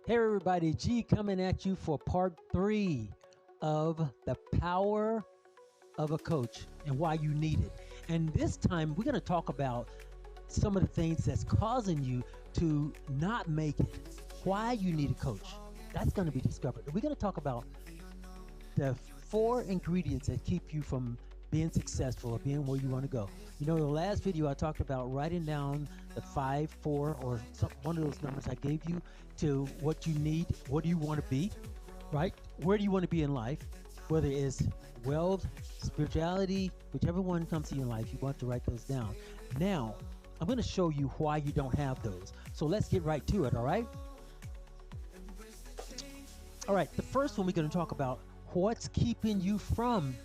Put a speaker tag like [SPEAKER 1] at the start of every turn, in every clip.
[SPEAKER 1] Hey everybody, G coming at you for part 3 of the power of a coach and why you need it. And this time we're going to talk about some of the things that's causing you to not make it. Why you need a coach. That's going to be discovered. We're going to talk about the 4 ingredients that keep you from being successful or being where you want to go. You know, the last video I talked about writing down the 5, 4, or one of those numbers I gave you to what you need, what do you want to be, right? Where do you want to be in life? Whether it's wealth, spirituality, whichever one comes to you in life, you want to write those down. Now, I'm going to show you why you don't have those. So let's get right to it, all right? All right, the first one we're going to talk about what's keeping you from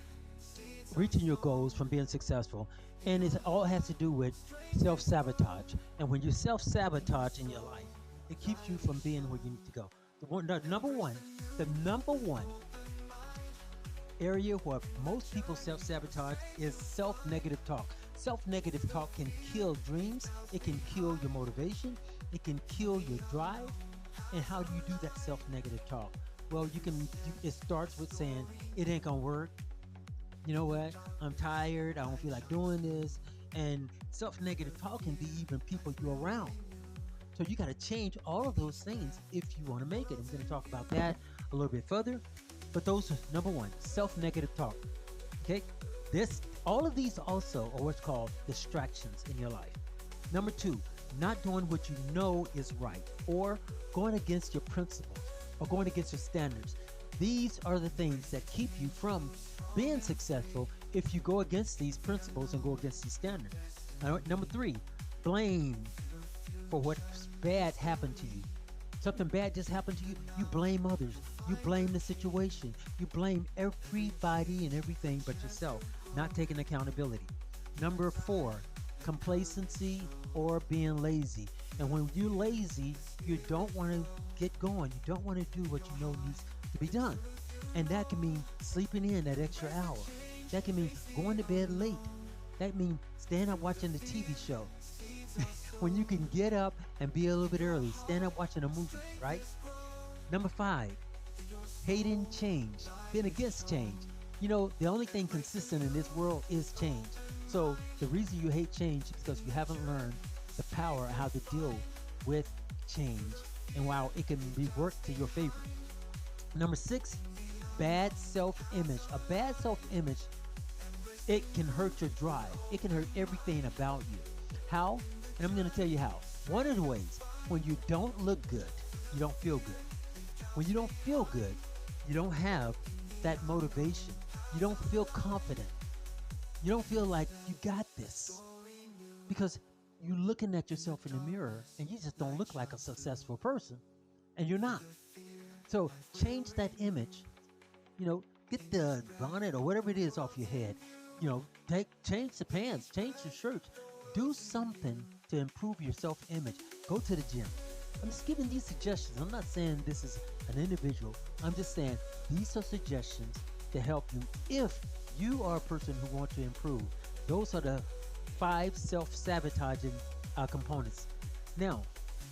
[SPEAKER 1] reaching your goals, from being successful. And it all has to do with self-sabotage. And when you self-sabotage in your life, it keeps you from being where you need to go. The number one area where most people self-sabotage is self-negative talk. Self-negative talk can kill dreams. It can kill your motivation. It can kill your drive. And how do you do that self-negative talk? Well, it starts with saying, it ain't gonna work. You know what? I'm tired. I don't feel like doing this. And self-negative talk can be even people you're around. So you got to change all of those things if you want to make it. I'm going to talk about that a little bit further. But those are number one, self-negative talk. Okay? All of these also are what's called distractions in your life. Number 2, not doing what you know is right, or going against your principles, or going against your standards. These are the things that keep you from being successful if you go against these principles and go against these standards. Number 3, blame for what bad happened to you. Something bad just happened to you, you blame others. You blame the situation. You blame everybody and everything but yourself, not taking accountability. Number 4, complacency or being lazy. And when you're lazy, you don't want to get going. You don't want to do what you know needs to be done. And that can mean sleeping in that extra hour. That can mean going to bed late. That means staying up watching the TV show. When you can get up and be a little bit early, stand up watching a movie, right? Number 5, hating change, being against change. You know, the only thing consistent in this world is change. So the reason you hate change is because you haven't learned the power of how to deal with change and how it can be worked to your favor. Number 6, bad self-image. A bad self-image, it can hurt your drive. It can hurt everything about you. How? And I'm going to tell you how. One of the ways, when you don't look good, you don't feel good. When you don't feel good, you don't have that motivation. You don't feel confident. You don't feel like you got this. Because you're looking at yourself in the mirror and you just don't look like a successful person. And you're not. So change that image. You know, get the bonnet or whatever it is off your head. You know, change the pants, change the shirts. Do something to improve your self-image. Go to the gym. I'm just giving these suggestions. I'm not saying this is an individual. I'm just saying these are suggestions to help you if you are a person who wants to improve. Those are the 5 self-sabotaging components. Now,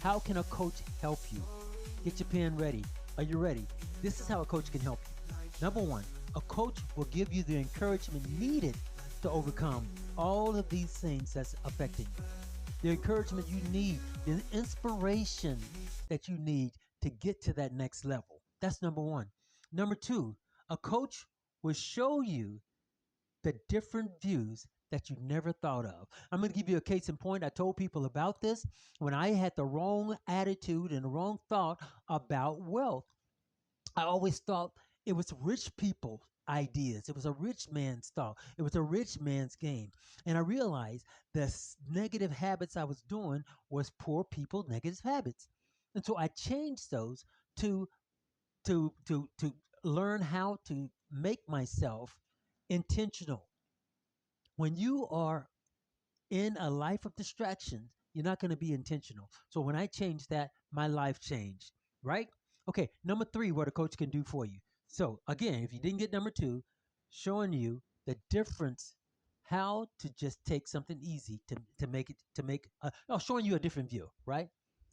[SPEAKER 1] how can a coach help you? Get your pen ready. Are you ready? This is how a coach can help you. Number 1, a coach will give you the encouragement needed to overcome all of these things that's affecting you. The encouragement you need, the inspiration that you need to get to that next level. That's number 1. Number 2, a coach will show you the different views that you never thought of. I'm going to give you a case in point. I told people about this when I had the wrong attitude and the wrong thought about wealth. I always thought it was rich people ideas. It was a rich man's thought. It was a rich man's game. And I realized the negative habits I was doing was poor people negative habits. And so I changed those to to learn how to make myself intentional. When you are in a life of distractions, you're not going to be intentional. So when I changed that, my life changed, right? Okay, number 3, what a coach can do for you. So again, if you didn't get number 2, showing you the difference, how to just take something easy to make it, showing you a different view, right?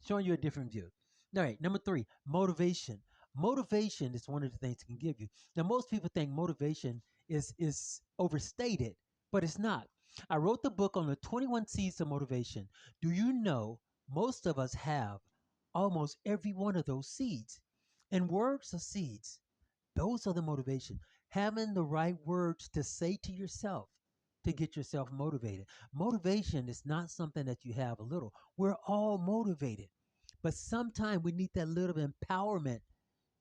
[SPEAKER 1] Showing you a different view. All right, number three, motivation. Motivation is one of the things it can give you. Now, most people think motivation is overstated, but it's not. I wrote the book on the 21 Seeds of Motivation. Do you know most of us have almost every one of those seeds? And words are seeds. Those are the motivation. Having the right words to say to yourself to get yourself motivated. Motivation is not something that you have a little. We're all motivated. But sometimes we need that little empowerment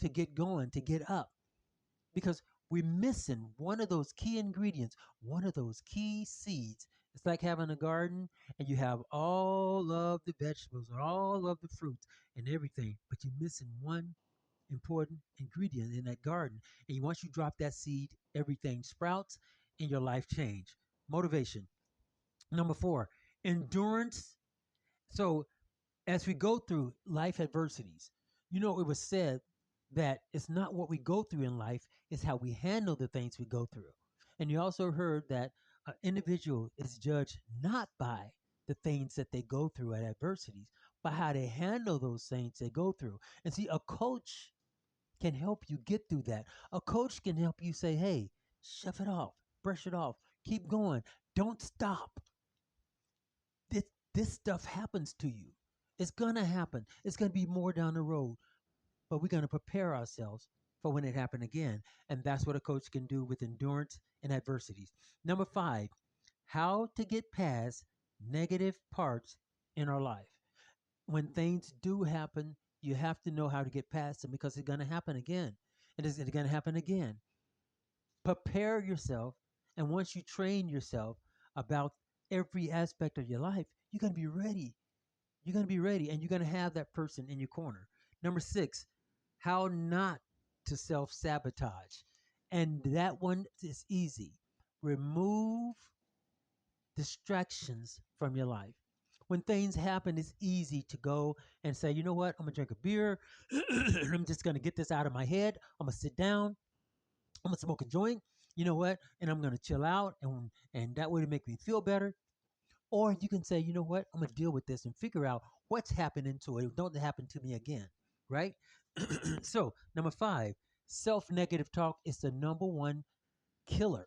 [SPEAKER 1] to get going, to get up, because we're missing one of those key ingredients, one of those key seeds. It's like having a garden and you have all of the vegetables and all of the fruits and everything, but you're missing one important ingredient in that garden. And once you drop that seed, everything sprouts and your life change. Motivation. Number four, endurance. So as we go through life adversities, it was said that it's not what we go through in life, it's how we handle the things we go through. And you also heard that an individual is judged not by the things that they go through at adversities, but how they handle those things they go through. And see, a coach can help you get through that. A coach can help you say, hey, shove it off, brush it off, keep going, don't stop. This stuff happens to you. It's going to happen. It's going to be more down the road, but we're going to prepare ourselves for when it happens again. And that's what a coach can do with endurance and adversities. Number five, how to get past negative parts in our life. When things do happen, you have to know how to get past them because it's going to happen again. And it's going to happen again. Prepare yourself. And once you train yourself about every aspect of your life, you're going to be ready. You're going to be ready and you're going to have that person in your corner. Number six, how not to self sabotage. And that one is easy. Remove distractions from your life. When things happen, it's easy to go and say, you know what, I'm going to drink a beer. I'm just going to get this out of my head. I'm going to sit down. I'm going to smoke a joint. You know what? And I'm going to chill out. And that way to make me feel better. Or you can say, you know what, I'm going to deal with this and figure out what's happening to it. Don't happen to me again, right? So, number five, self-negative talk is the number one killer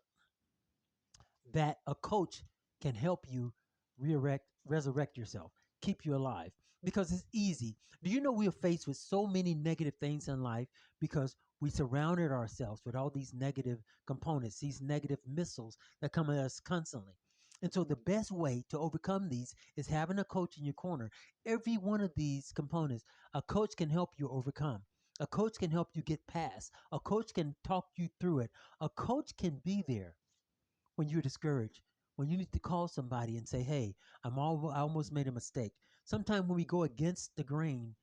[SPEAKER 1] that a coach can help you resurrect yourself, keep you alive because it's easy. Do you know we are faced with so many negative things in life because we surrounded ourselves with all these negative components, these negative missiles that come at us constantly. And so the best way to overcome these is having a coach in your corner. Every one of these components, a coach can help you overcome. A coach can help you get past. A coach can talk you through it. A coach can be there when you're discouraged, when you need to call somebody and say, hey, I almost made a mistake. Sometimes when we go against the grain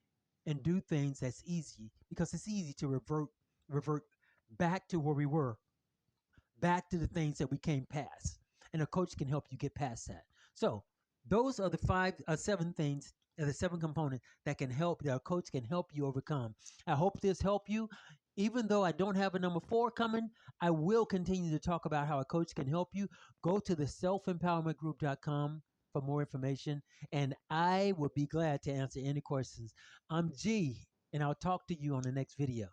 [SPEAKER 1] and do things that's easy, because it's easy to revert back to where we were, back to the things that we came past. And a coach can help you get past that. So those are the seven things, the seven components that a coach can help you overcome. I hope this helped you. Even though I don't have a number four coming, I will continue to talk about how a coach can help you. Go to the selfempowermentgroup.com for more information, and I will be glad to answer any questions. I'm G, and I'll talk to you on the next video.